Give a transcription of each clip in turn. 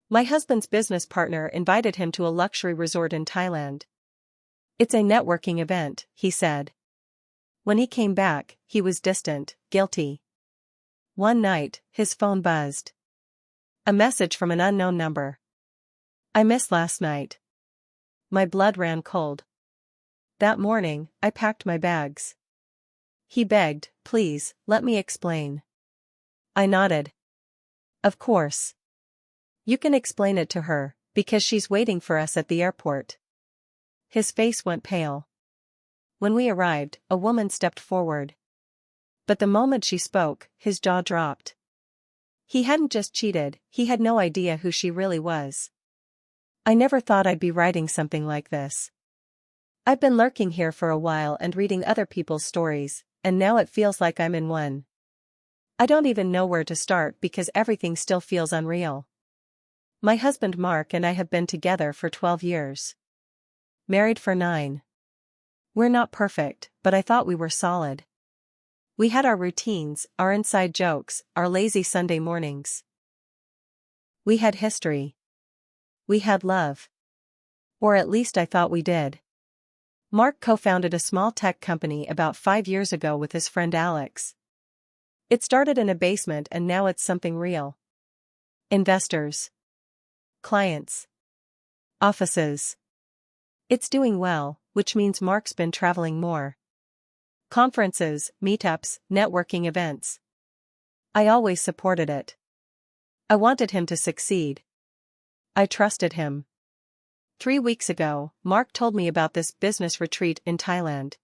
My husband's business partner invited him to a luxury resort in Thailand. It's a networking event, he said. When he came back, he was distant, guilty. One night, his phone buzzed. A message from an unknown number. I missed last night. My blood ran cold. That morning, I packed my bags. He begged, please, let me explain. I nodded. Of course. You can explain it to her, because she's waiting for us at the airport. His face went pale. When we arrived, a woman stepped forward. But the moment she spoke, his jaw dropped. He hadn't just cheated, he had no idea who she really was. I never thought I'd be writing something like this. I've been lurking here for a while and reading other people's stories, and now it feels like I'm in one. I don't even know where to start because everything still feels unreal. My husband Mark and I have been together for 12 years. Married for 9. We're not perfect, but I thought we were solid. We had our routines, our inside jokes, our lazy Sunday mornings. We had history. We had love. Or at least I thought we did. Mark co-founded a small tech company about 5 years ago with his friend Alex. It started in a basement and now it's something real. Investors. Clients. Offices. It's doing well, which means Mark's been traveling more. Conferences, meetups, networking events. I always supported it. I wanted him to succeed. I trusted him. 3 weeks ago, Mark told me about this business retreat in Thailand.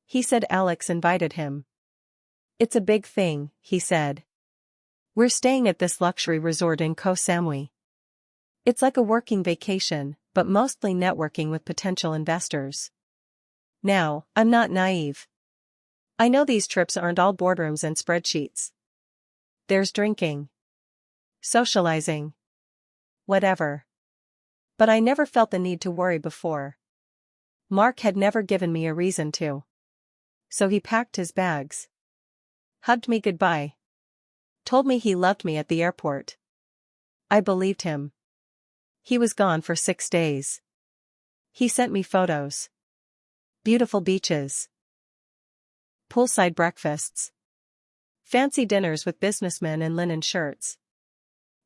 He said Alex invited him. It's a big thing, he said. We're staying at this luxury resort in Koh Samui. It's like a working vacation, but mostly networking with potential investors. Now, I'm not naive. I know these trips aren't all boardrooms and spreadsheets. There's drinking. Socializing. Whatever. But I never felt the need to worry before. Mark had never given me a reason to. So he packed his bags. Hugged me goodbye. Told me he loved me at the airport. I believed him. He was gone for 6 days. He sent me photos. Beautiful beaches. Poolside breakfasts. Fancy dinners with businessmen in linen shirts.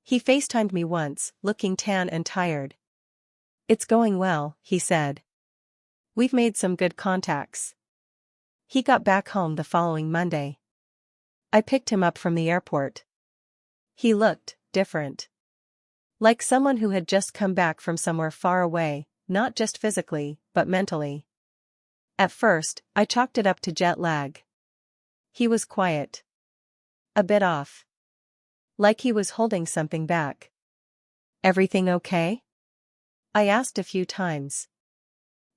He FaceTimed me once, looking tan and tired. It's going well, he said. We've made some good contacts. He got back home the following Monday. I picked him up from the airport. He looked different. Like someone who had just come back from somewhere far away, not just physically, but mentally. At first, I chalked it up to jet lag. He was quiet. A bit off. Like he was holding something back. Everything okay? I asked a few times.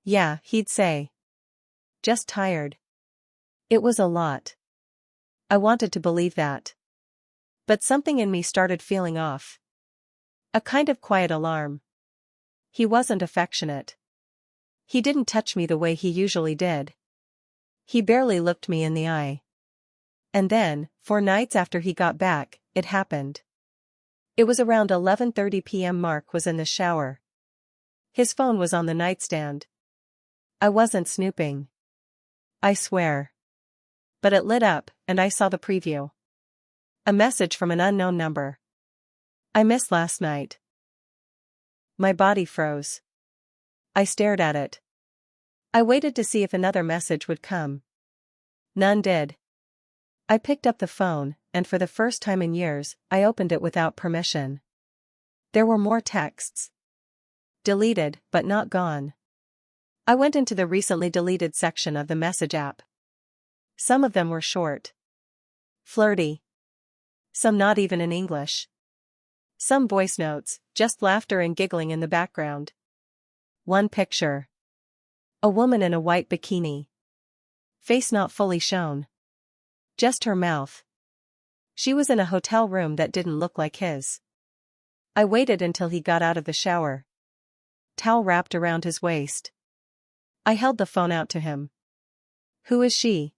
Yeah, he'd say. Just tired. It was a lot. I wanted to believe that. But something in me started feeling off. A kind of quiet alarm. He wasn't affectionate. He didn't touch me the way he usually did. He barely looked me in the eye. And then, 4 nights after he got back, it happened. It was around 11:30 p.m. Mark was in the shower. His phone was on the nightstand. I wasn't snooping. I swear. But it lit up, and I saw the preview. A message from an unknown number. I missed last night. My body froze. I stared at it. I waited to see if another message would come. None did. I picked up the phone, and for the first time in years, I opened it without permission. There were more texts. Deleted, but not gone. I went into the recently deleted section of the message app. Some of them were short. Flirty. Some not even in English. Some voice notes, just laughter and giggling in the background. One picture. A woman in a white bikini. Face not fully shown. Just her mouth. She was in a hotel room that didn't look like his. I waited until he got out of the shower. Towel wrapped around his waist. I held the phone out to him. Who is she?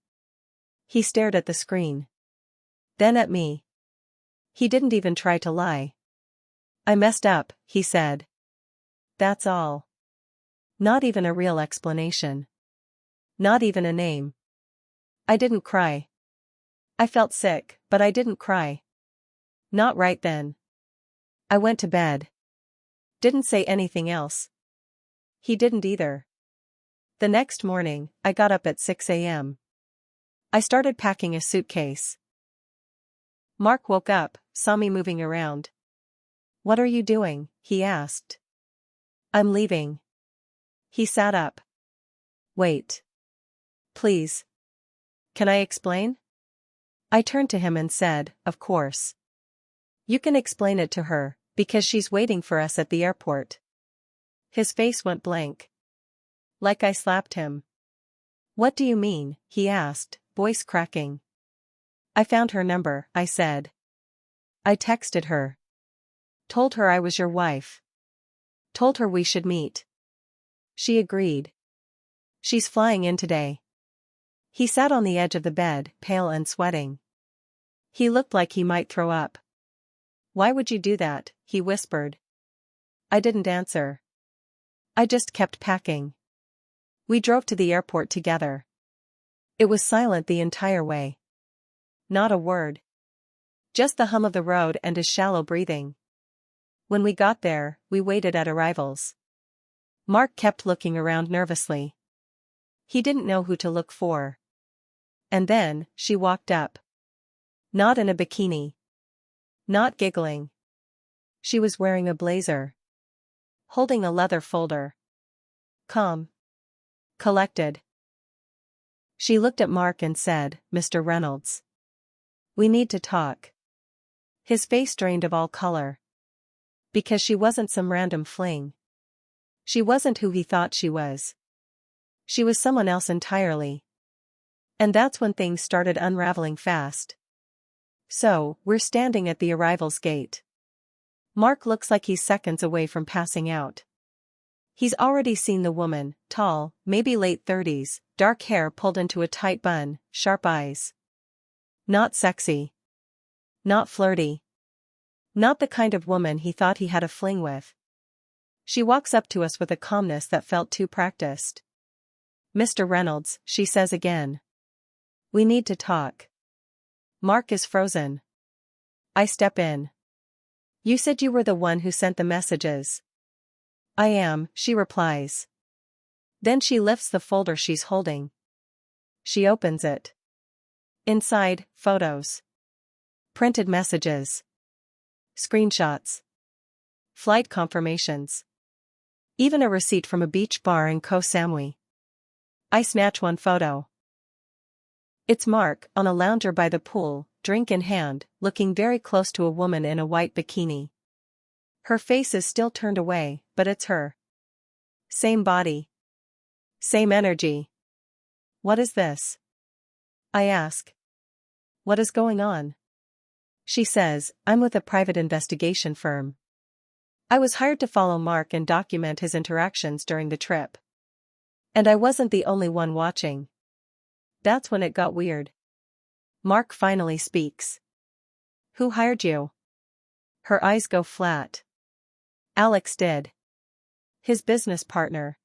He stared at the screen. Then at me. He didn't even try to lie. I messed up, he said. That's all. Not even a real explanation. Not even a name. I didn't cry. I felt sick, but I didn't cry. Not right then. I went to bed. Didn't say anything else. He didn't either. The next morning, I got up at 6 a.m. I started packing a suitcase. Mark woke up, saw me moving around. "What are you doing?" he asked. "I'm leaving." He sat up. "Wait. Please. Can I explain?" I turned to him and said, "Of course. You can explain it to her, because she's waiting for us at the airport." His face went blank. Like I slapped him. "What do you mean?" he asked, voice cracking. "I found her number," I said. "I texted her. Told her I was your wife. Told her we should meet. She agreed. She's flying in today." He sat on the edge of the bed, pale and sweating. He looked like he might throw up. "Why would you do that?" he whispered. I didn't answer. I just kept packing. We drove to the airport together. It was silent the entire way. Not a word. Just the hum of the road and his shallow breathing. When we got there, we waited at arrivals. Mark kept looking around nervously. He didn't know who to look for. And then, she walked up. Not in a bikini. Not giggling. She was wearing a blazer. Holding a leather folder. Calm. Collected. She looked at Mark and said, "Mr. Reynolds. We need to talk." His face drained of all color. Because she wasn't some random fling. She wasn't who he thought she was. She was someone else entirely. And that's when things started unraveling fast. So, we're standing at the arrivals gate. Mark looks like he's seconds away from passing out. He's already seen the woman, tall, maybe late 30s, dark hair pulled into a tight bun, sharp eyes. Not sexy. Not flirty. Not the kind of woman he thought he had a fling with. She walks up to us with a calmness that felt too practiced. "Mr. Reynolds," she says again. "We need to talk." Mark is frozen. I step in. "You said you were the one who sent the messages." "I am," she replies. Then she lifts the folder she's holding. She opens it. Inside, photos. Printed messages. Screenshots. Flight confirmations. Even a receipt from a beach bar in Koh Samui. I snatch one photo. It's Mark, on a lounger by the pool, drink in hand, looking very close to a woman in a white bikini. Her face is still turned away, but it's her. Same body. Same energy. "What is this?" I ask. "What is going on?" She says, "I'm with a private investigation firm. I was hired to follow Mark and document his interactions during the trip. And I wasn't the only one watching." That's when it got weird. Mark finally speaks. "Who hired you?" Her eyes go flat. "Alex did. His business partner."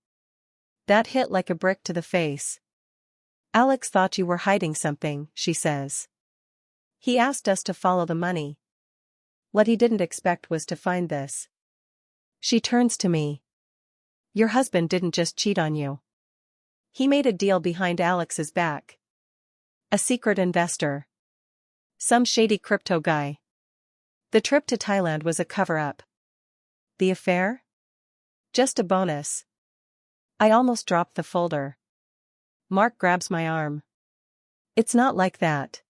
That hit like a brick to the face. "Alex thought you were hiding something," she says. "He asked us to follow the money. What he didn't expect was to find this." She turns to me. "Your husband didn't just cheat on you. He made a deal behind Alex's back. A secret investor. Some shady crypto guy. The trip to Thailand was a cover-up. The affair? Just a bonus." I almost dropped the folder. Mark grabs my arm. "It's not like that.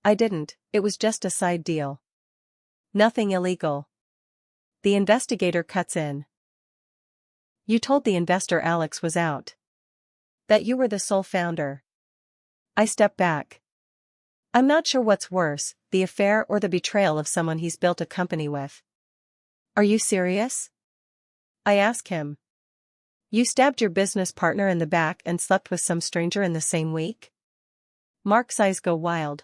I didn't, it was just a side deal. Nothing illegal." The investigator cuts in. "You told the investor Alex was out. That you were the sole founder." I step back. I'm not sure what's worse, the affair or the betrayal of someone he's built a company with. "Are you serious?" I ask him. "You stabbed your business partner in the back and slept with some stranger in the same week?" Mark's eyes go wild.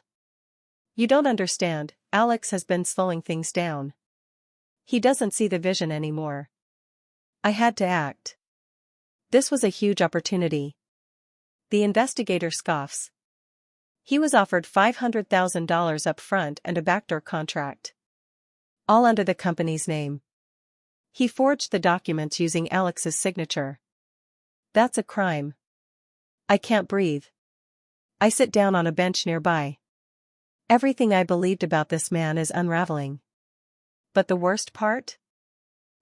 "You don't understand, Alex has been slowing things down. He doesn't see the vision anymore. I had to act. This was a huge opportunity. The investigator scoffs. He was offered $500,000 up front and a backdoor contract. All under the company's name. He forged the documents using Alex's signature. That's a crime. I can't breathe. I sit down on a bench nearby. Everything I believed about this man is unraveling. But the worst part?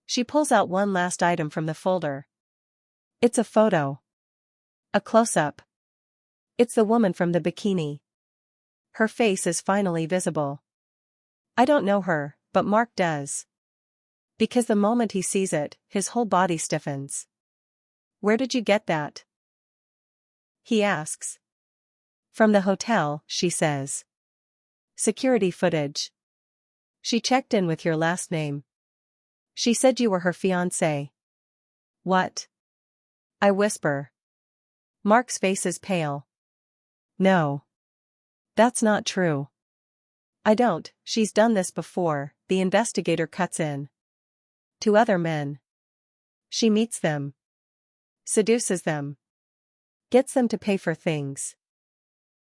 She pulls out one last item from the folder. It's a photo. A close-up. It's the woman from the bikini. Her face is finally visible. I don't know her, but Mark does. Because the moment he sees it, his whole body stiffens. Where did you get that? He asks. From the hotel, she says. Security footage. She checked in with your last name. She said you were her fiancé. What? I whisper. Mark's face is pale. No. That's not true. I don't, she's done this before, the investigator cuts in. To other men. She meets them. Seduces them. Gets them to pay for things.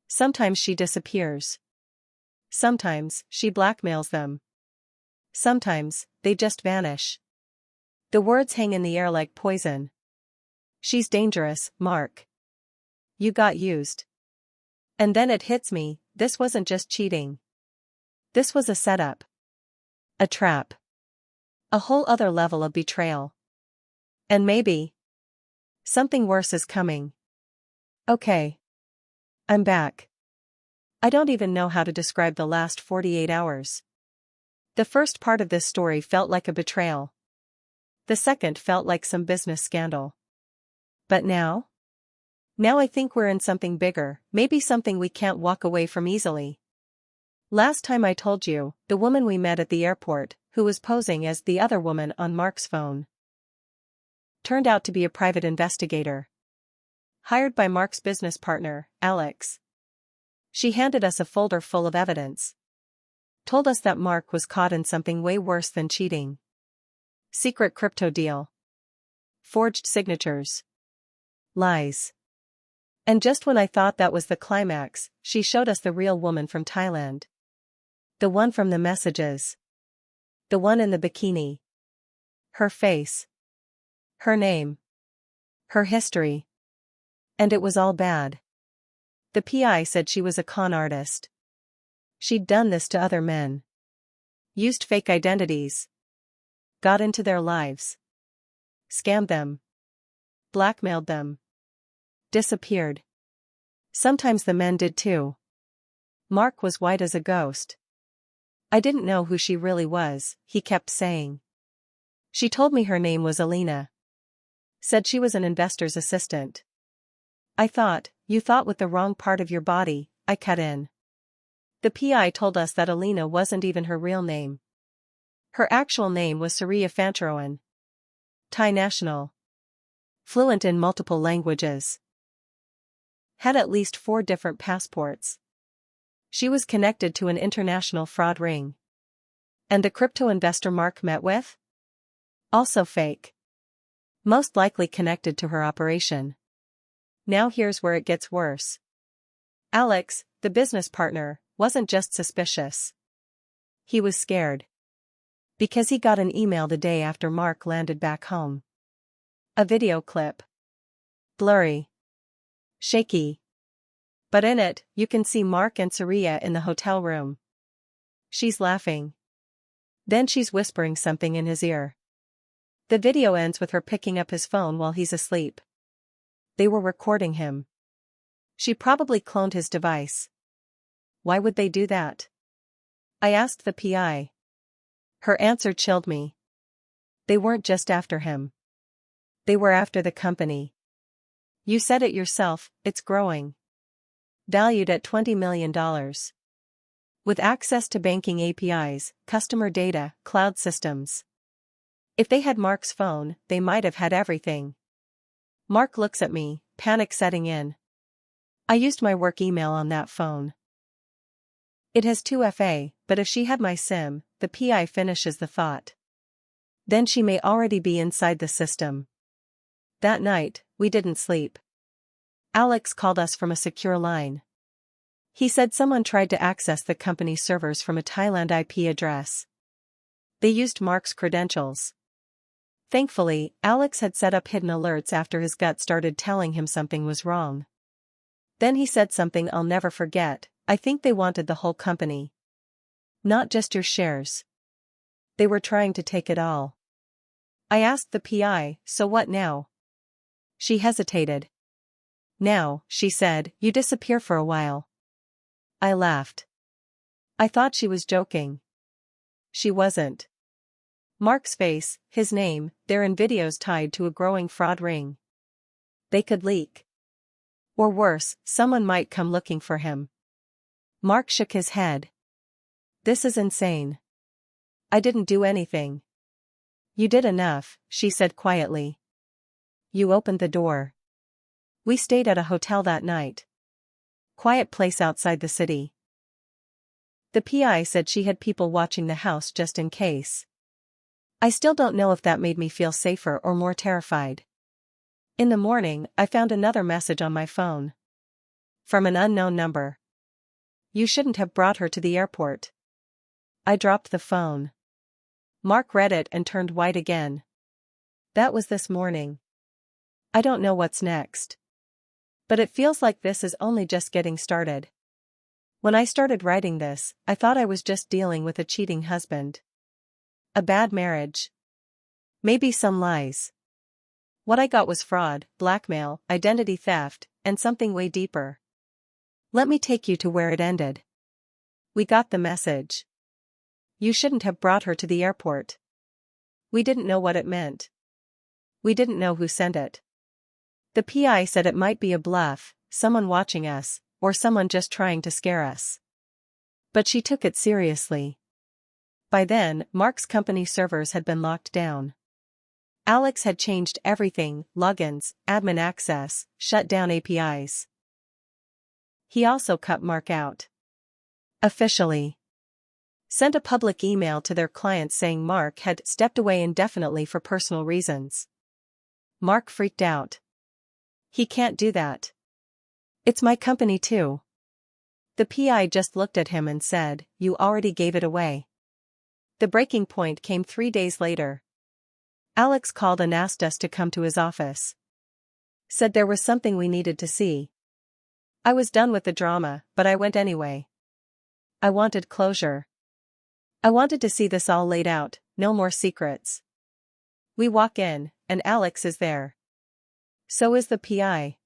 Sometimes she disappears. Sometimes she blackmails them. Sometimes they just vanish. The words hang in the air like poison. She's dangerous, Mark. You got used. And then it hits me, this wasn't just cheating. This was a setup. A trap. A whole other level of betrayal. And maybe something worse is coming. Okay. I'm back. I don't even know how to describe the last 48 hours. The first part of this story felt like a betrayal. The second felt like some business scandal. But now? Now I think we're in something bigger, maybe something we can't walk away from easily. Last time I told you, the woman we met at the airport, who was posing as the other woman on Mark's phone, turned out to be a private investigator. Hired by Mark's business partner, Alex. She handed us a folder full of evidence. Told us that Mark was caught in something way worse than cheating. Secret crypto deal. Forged signatures. Lies. And just when I thought that was the climax, she showed us the real woman from Thailand. The one from the messages. The one in the bikini. Her face. Her name. Her history. And it was all bad. The PI said she was a con artist. She'd done this to other men. Used fake identities. Got into their lives. Scammed them. Blackmailed them. Disappeared. Sometimes the men did too. Mark was white as a ghost. I didn't know who she really was, he kept saying. She told me her name was Alina. Said she was an investor's assistant. I thought, you thought with the wrong part of your body, I cut in. The PI told us that Alina wasn't even her real name. Her actual name was Surya Fantaroan. Thai national. Fluent in multiple languages. Had at least 4 different passports. She was connected to an international fraud ring. And the crypto investor Mark met with? Also fake. Most likely connected to her operation. Now here's where it gets worse. Alex, the business partner, wasn't just suspicious. He was scared. Because he got an email the day after Mark landed back home. A video clip. Blurry. Shaky. But in it, you can see Mark and Surya in the hotel room. She's laughing. Then she's whispering something in his ear. The video ends with her picking up his phone while he's asleep. They were recording him. She probably cloned his device. Why would they do that? I asked the PI. Her answer chilled me. They weren't just after him. They were after the company. You said it yourself, it's growing. Valued at $20 million. With access to banking APIs, customer data, cloud systems. If they had Mark's phone, they might have had everything. Mark looks at me, panic setting in. I used my work email on that phone. It has 2FA, but if she had my SIM, the PI finishes the thought. Then she may already be inside the system. That night, we didn't sleep. Alex called us from a secure line. He said someone tried to access the company's servers from a Thailand IP address. They used Mark's credentials. Thankfully, Alex had set up hidden alerts after his gut started telling him something was wrong. Then he said something I'll never forget. I think they wanted the whole company. Not just your shares. They were trying to take it all. I asked the PI, so what now? She hesitated. Now, she said, you disappear for a while. I laughed. I thought she was joking. She wasn't. Mark's face, his name, they're in videos tied to a growing fraud ring. They could leak. Or worse, someone might come looking for him. Mark shook his head. This is insane. I didn't do anything. You did enough, she said quietly. You opened the door. We stayed at a hotel that night. Quiet place outside the city. The PI said she had people watching the house just in case. I still don't know if that made me feel safer or more terrified. In the morning, I found another message on my phone. From an unknown number. You shouldn't have brought her to the airport. I dropped the phone. Mark read it and turned white again. That was this morning. I don't know what's next. But it feels like this is only just getting started. When I started writing this, I thought I was just dealing with a cheating husband. A bad marriage. Maybe some lies. What I got was fraud, blackmail, identity theft, and something way deeper. Let me take you to where it ended. We got the message. You shouldn't have brought her to the airport. We didn't know what it meant. We didn't know who sent it. The PI said it might be a bluff, someone watching us, or someone just trying to scare us. But she took it seriously. By then, Mark's company servers had been locked down. Alex had changed everything, logins, admin access, shut down APIs. He also cut Mark out. Officially. Sent a public email to their clients saying Mark had stepped away indefinitely for personal reasons. Mark freaked out. He can't do that. It's my company too. The PI just looked at him and said, you already gave it away. The breaking point came 3 days later. Alex called and asked us to come to his office. Said there was something we needed to see. I was done with the drama, but I went anyway. I wanted closure. I wanted to see this all laid out, no more secrets. We walk in, and Alex is there. So is the PI.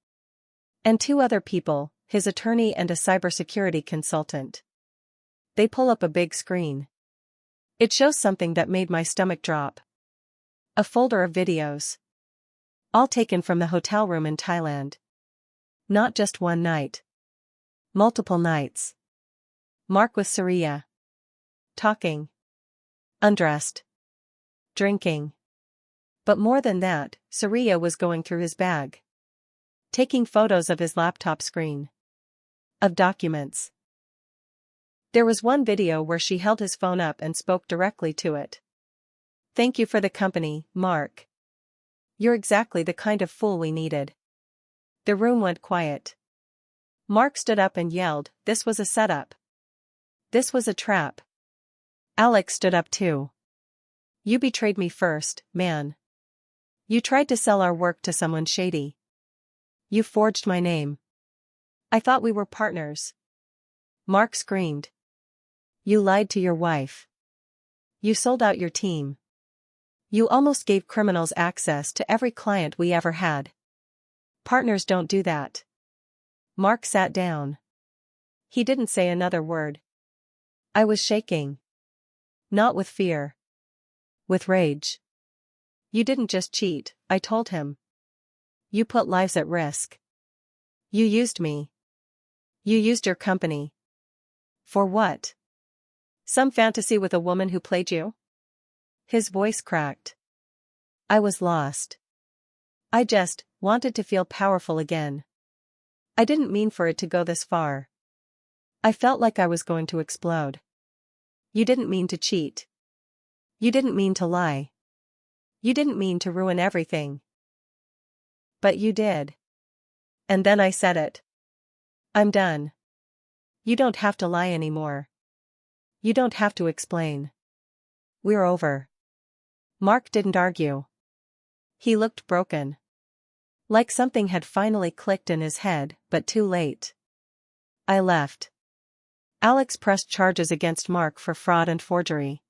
And 2 other people, his attorney and a cybersecurity consultant. They pull up a big screen. It shows something that made my stomach drop. A folder of videos. All taken from the hotel room in Thailand. Not just one night. Multiple nights. Mark with Surya. Talking. Undressed. Drinking. But more than that, Surya was going through his bag. Taking photos of his laptop screen. Of documents. There was one video where she held his phone up and spoke directly to it. Thank you for the company, Mark. You're exactly the kind of fool we needed. The room went quiet. Mark stood up and yelled, this was a setup. This was a trap. Alex stood up too. You betrayed me first, man. You tried to sell our work to someone shady. You forged my name. I thought we were partners. Mark screamed. You lied to your wife. You sold out your team. You almost gave criminals access to every client we ever had. Partners don't do that. Mark sat down. He didn't say another word. I was shaking. Not with fear. With rage. You didn't just cheat, I told him. You put lives at risk. You used me. You used your company. For what? Some fantasy with a woman who played you? His voice cracked. I was lost. I just wanted to feel powerful again. I didn't mean for it to go this far. I felt like I was going to explode. You didn't mean to cheat. You didn't mean to lie. You didn't mean to ruin everything. But you did. And then I said it. I'm done. You don't have to lie anymore. You don't have to explain. We're over. Mark didn't argue. He looked broken. Like something had finally clicked in his head, but too late. I left. Alex pressed charges against Mark for fraud and forgery.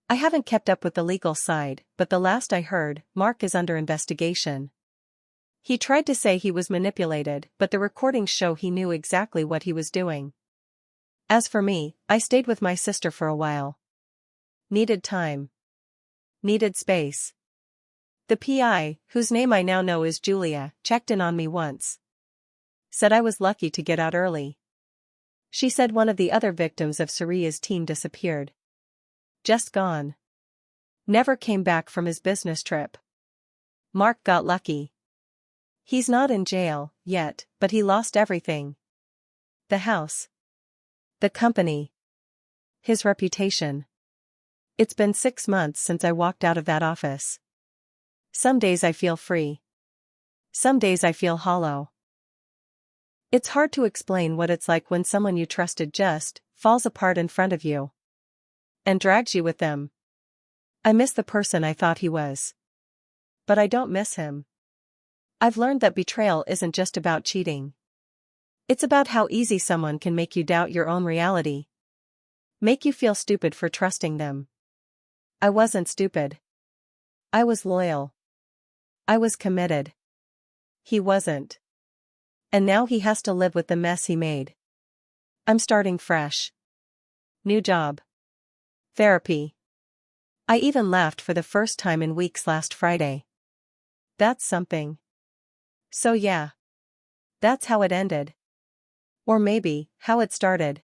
I haven't kept up with the legal side, but the last I heard, Mark is under investigation. He tried to say he was manipulated, but the recordings show he knew exactly what he was doing. As for me, I stayed with my sister for a while. Needed time. Needed space. The PI, whose name I now know is Julia, checked in on me once. Said I was lucky to get out early. She said one of the other victims of Saria's team disappeared. Just gone. Never came back from his business trip. Mark got lucky. He's not in jail yet, but he lost everything. The house. The company. His reputation. It's been 6 months since I walked out of that office. Some days I feel free. Some days I feel hollow. It's hard to explain what it's like when someone you trusted just falls apart in front of you. And drags you with them. I miss the person I thought he was. But I don't miss him. I've learned that betrayal isn't just about cheating. It's about how easy someone can make you doubt your own reality. Make you feel stupid for trusting them. I wasn't stupid. I was loyal. I was committed. He wasn't. And now he has to live with the mess he made. I'm starting fresh. New job. Therapy. I even laughed for the first time in weeks last Friday. That's something. So yeah. That's how it ended. Or maybe, how it started.